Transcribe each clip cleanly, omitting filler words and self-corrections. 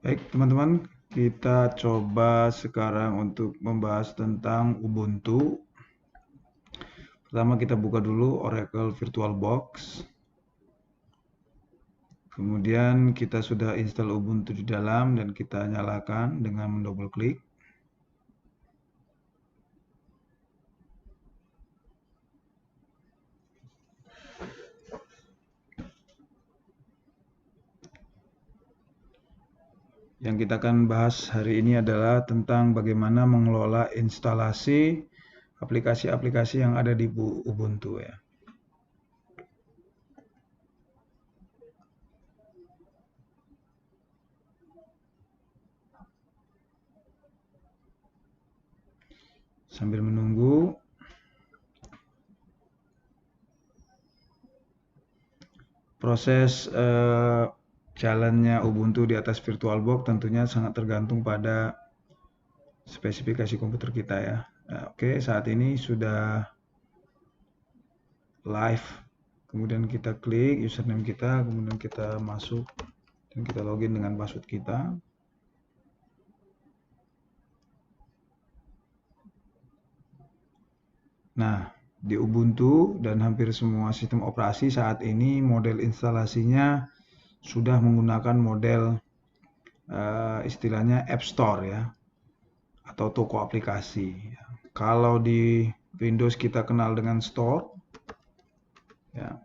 Baik, teman-teman, kita coba sekarang untuk membahas tentang Ubuntu. Pertama kita buka dulu Oracle VirtualBox. Kemudian kita sudah install Ubuntu di dalam dan kita nyalakan dengan mendouble klik. Yang kita akan bahas hari ini adalah tentang bagaimana mengelola instalasi aplikasi-aplikasi yang ada di Ubuntu ya. Sambil menunggu, proses jalannya Ubuntu di atas VirtualBox tentunya sangat tergantung pada spesifikasi komputer kita ya. Nah, oke, saat ini sudah live. Kemudian kita klik username kita, kemudian kita masuk dan kita login dengan password kita. Nah, di Ubuntu dan hampir semua sistem operasi saat ini model instalasinya sudah menggunakan model istilahnya App Store ya, atau toko aplikasi. Kalau di Windows kita kenal dengan Store, ya,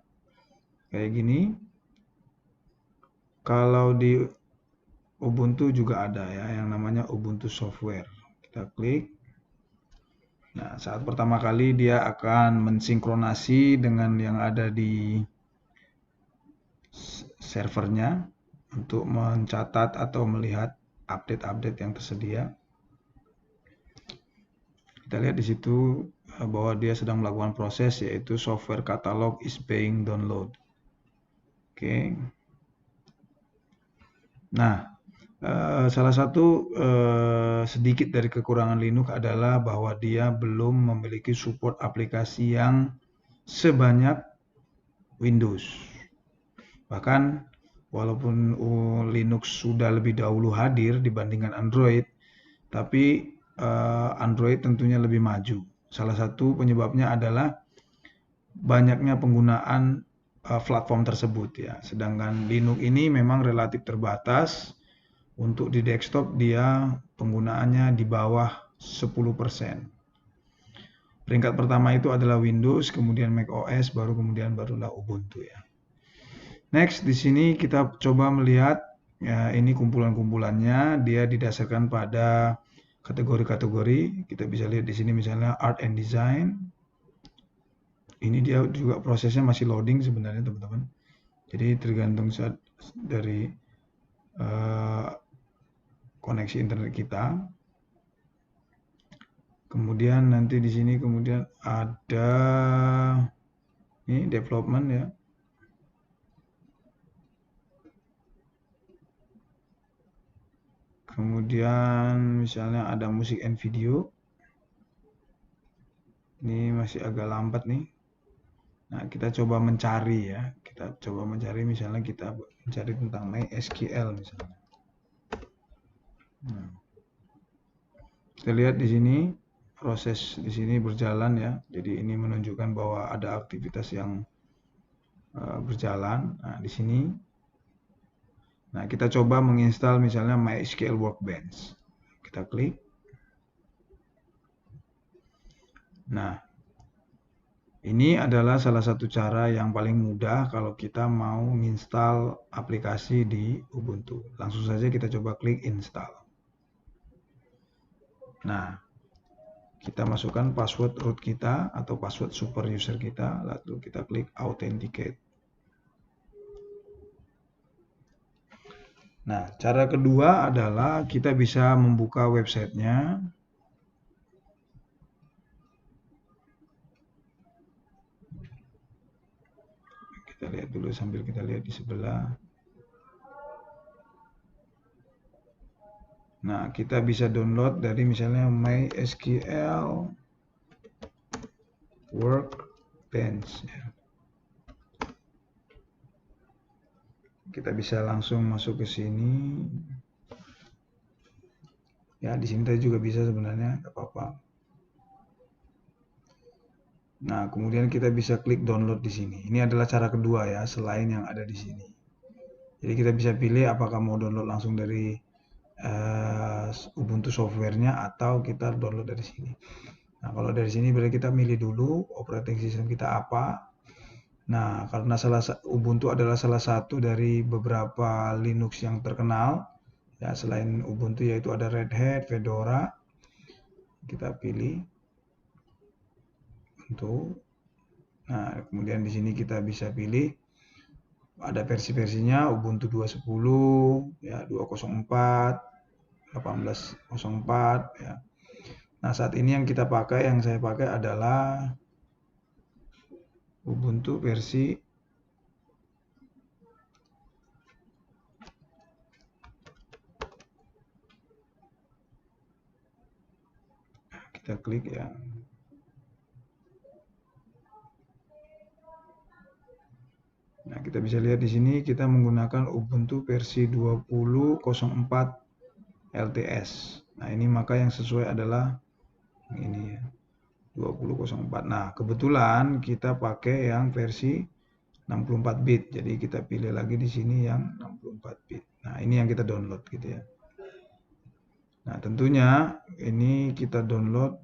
kayak gini. Kalau di Ubuntu juga ada ya, yang namanya Ubuntu Software. Kita klik. Nah, saat pertama kali dia akan mensinkronasi dengan yang ada di servernya untuk mencatat atau melihat update-update yang tersedia. Kita lihat di situ bahwa dia sedang melakukan proses, yaitu software catalog is being download. Oke. Nah, salah satu sedikit dari kekurangan Linux adalah bahwa dia belum memiliki support aplikasi yang sebanyak Windows. Bahkan walaupun Linux sudah lebih dahulu hadir dibandingkan Android, tapi Android tentunya lebih maju. Salah satu penyebabnya adalah banyaknya penggunaan platform tersebut ya. Sedangkan Linux ini memang relatif terbatas. Untuk di desktop dia penggunaannya di bawah 10%. Peringkat pertama itu adalah Windows, kemudian macOS, barulah Ubuntu ya. Next, di sini kita coba melihat ya, ini kumpulan-kumpulannya, dia didasarkan pada kategori-kategori. Kita bisa lihat di sini misalnya Art and Design. Ini dia juga prosesnya masih loading sebenarnya teman-teman. Jadi tergantung dari koneksi internet kita. Kemudian nanti di sini kemudian ada ini development ya. Kemudian misalnya ada musik and video. Ini masih agak lambat nih. Nah, kita coba mencari ya. Kita coba mencari misalnya kita mencari tentang MySQL misalnya. Nah, kita lihat di sini proses di sini berjalan ya. Jadi ini menunjukkan bahwa ada aktivitas yang berjalan. Nah, di sini. Nah, kita coba menginstal misalnya MySQL Workbench. Kita klik. Nah, ini adalah salah satu cara yang paling mudah kalau kita mau menginstal aplikasi di Ubuntu. Langsung saja kita coba klik install. Nah, kita masukkan password root kita atau password super user kita, lalu kita klik authenticate. Nah, cara kedua adalah kita bisa membuka websitenya. Kita lihat dulu sambil kita lihat di sebelah. Nah, kita bisa download dari misalnya MySQL Workbench. Kita bisa langsung masuk ke sini. Ya, di sini tadi juga bisa sebenarnya, nggak apa-apa. Nah, kemudian kita bisa klik download di sini. Ini adalah cara kedua ya, selain yang ada di sini. Jadi kita bisa pilih apakah mau download langsung dari Ubuntu softwarenya atau kita download dari sini. Nah, kalau dari sini berarti kita milih dulu operating system kita apa. Nah, karena Ubuntu adalah salah satu dari beberapa Linux yang terkenal, ya selain Ubuntu yaitu ada Red Hat, Fedora, kita pilih untuk. Nah, kemudian di sini kita bisa pilih ada versi-versinya Ubuntu 2.10, ya 2.04, 18.04, ya. Nah, saat ini yang saya pakai adalah Ubuntu versi kita klik ya. Nah, kita bisa lihat di sini kita menggunakan Ubuntu versi 20.04 LTS. Nah, ini maka yang sesuai adalah ini ya, 20.04. Nah, kebetulan kita pakai yang versi 64 bit. Jadi kita pilih lagi di sini yang 64 bit. Nah, ini yang kita download gitu ya. Nah, tentunya ini kita download.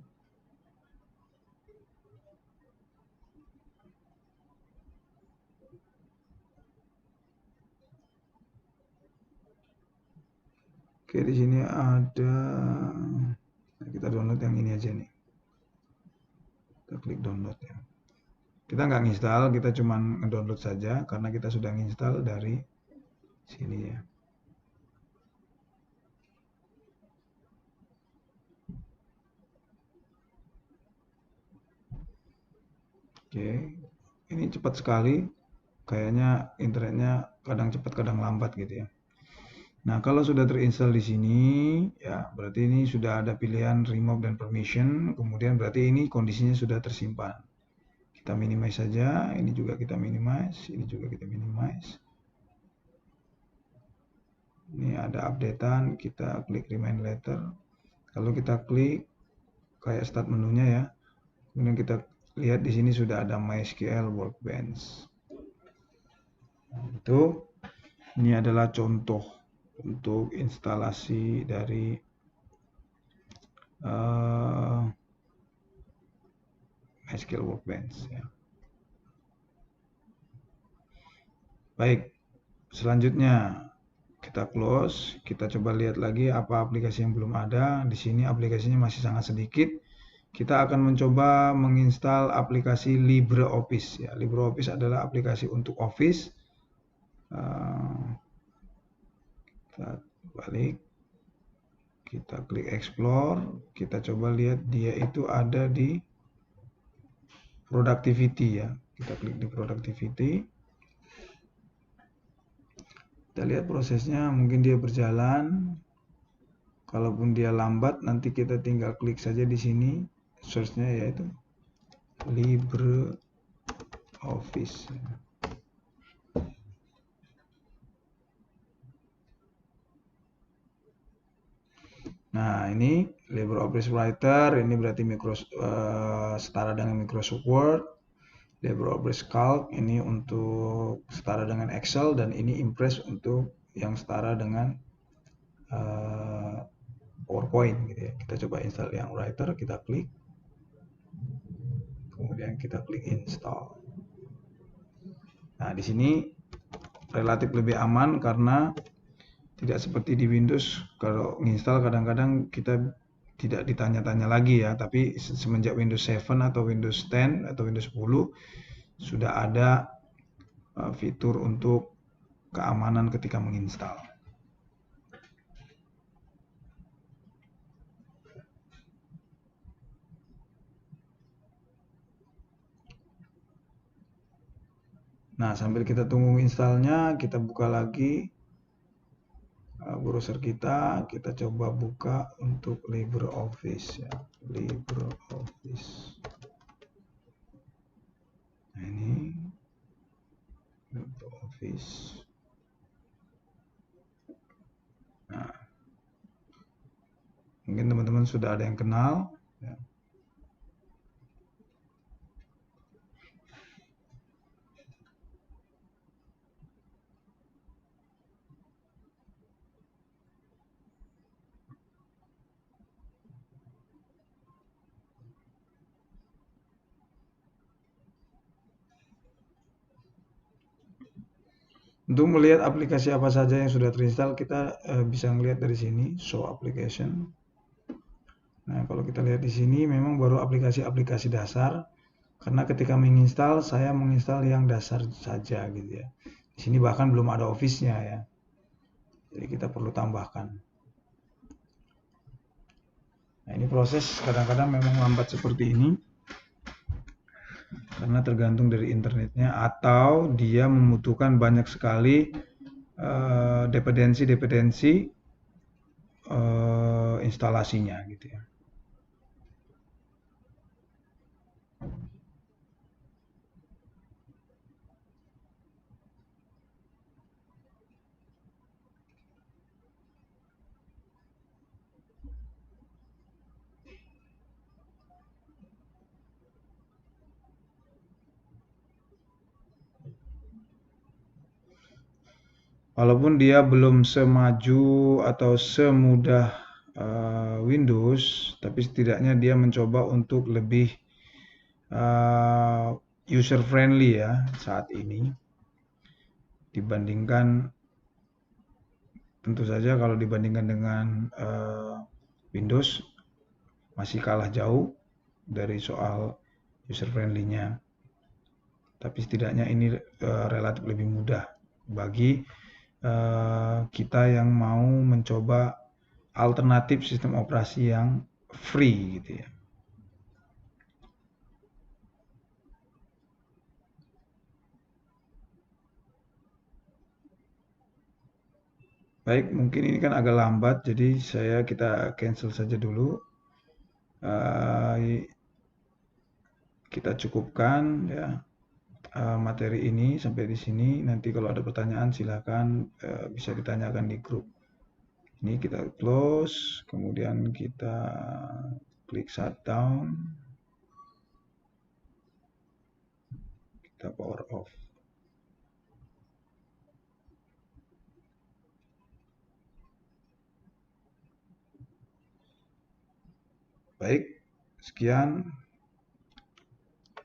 Oke, di sini ada. Nah, kita download yang ini aja nih. Kita klik download ya. Kita nggak nginstal, kita cuma ngedownload saja karena kita sudah nginstal dari sini ya. Oke, ini cepat sekali. Kayaknya internetnya kadang cepat, kadang lambat gitu ya. Nah, kalau sudah terinstall di sini, ya berarti ini sudah ada pilihan remove dan permission. Kemudian berarti ini kondisinya sudah tersimpan. Kita minimize saja. Ini juga kita minimize. Ini juga kita minimize. Ini ada updatean. Kita klik remind later. Kalau kita klik kayak start menunya ya. Kemudian kita lihat di sini sudah ada MySQL Workbench. Itu ini adalah contoh untuk instalasi dari MySQL Workbench ya. Baik, selanjutnya kita close, kita coba lihat lagi apa aplikasi yang belum ada. Di sini aplikasinya masih sangat sedikit. Kita akan mencoba menginstal aplikasi LibreOffice ya. LibreOffice adalah aplikasi untuk Office. Kita balik, kita klik explore, kita coba lihat dia itu ada di productivity ya. Kita klik di productivity. Kita lihat prosesnya, mungkin dia berjalan. Kalaupun dia lambat, nanti kita tinggal klik saja di sini source-nya yaitu LibreOffice. Nah, ini LibreOffice Writer, ini berarti setara dengan Microsoft Word. LibreOffice Calc ini untuk setara dengan Excel, dan ini Impress untuk yang setara dengan PowerPoint gitu ya. Kita coba install yang Writer, kita klik. Kemudian kita klik install. Nah, di sini relatif lebih aman karena tidak seperti di Windows. Kalau install kadang-kadang kita tidak ditanya-tanya lagi ya, tapi semenjak Windows 7 atau Windows 10 atau Windows 10 sudah ada fitur untuk keamanan ketika menginstal. Nah, sambil kita tunggu installnya, kita buka lagi browser kita coba buka untuk LibreOffice ya, LibreOffice. Nah, ini LibreOffice. Nah, sudah ada yang kenal. Ya. Untuk melihat aplikasi apa saja yang sudah terinstall, kita bisa melihat dari sini, show application. Nah, kalau kita lihat di sini memang baru aplikasi-aplikasi dasar, karena ketika menginstal, saya menginstal yang dasar saja gitu ya. Di sini bahkan belum ada Office-nya ya. Jadi kita perlu tambahkan. Nah, ini proses kadang-kadang memang lambat seperti ini. Karena tergantung dari internetnya atau dia membutuhkan banyak sekali dependensi instalasinya gitu ya. Walaupun dia belum semaju atau semudah Windows, tapi setidaknya dia mencoba untuk lebih user friendly ya saat ini dibandingkan, tentu saja kalau dibandingkan dengan Windows masih kalah jauh dari soal user friendly-nya. Tapi setidaknya ini relatif lebih mudah bagi kita yang mau mencoba alternatif sistem operasi yang free gitu ya. Baik, mungkin ini kan agak lambat, jadi kita cancel saja dulu. Kita cukupkan ya materi ini sampai di sini. Nanti kalau ada pertanyaan silakan bisa ditanyakan di grup. Ini kita close, kemudian kita klik shutdown, kita power off. Baik, sekian.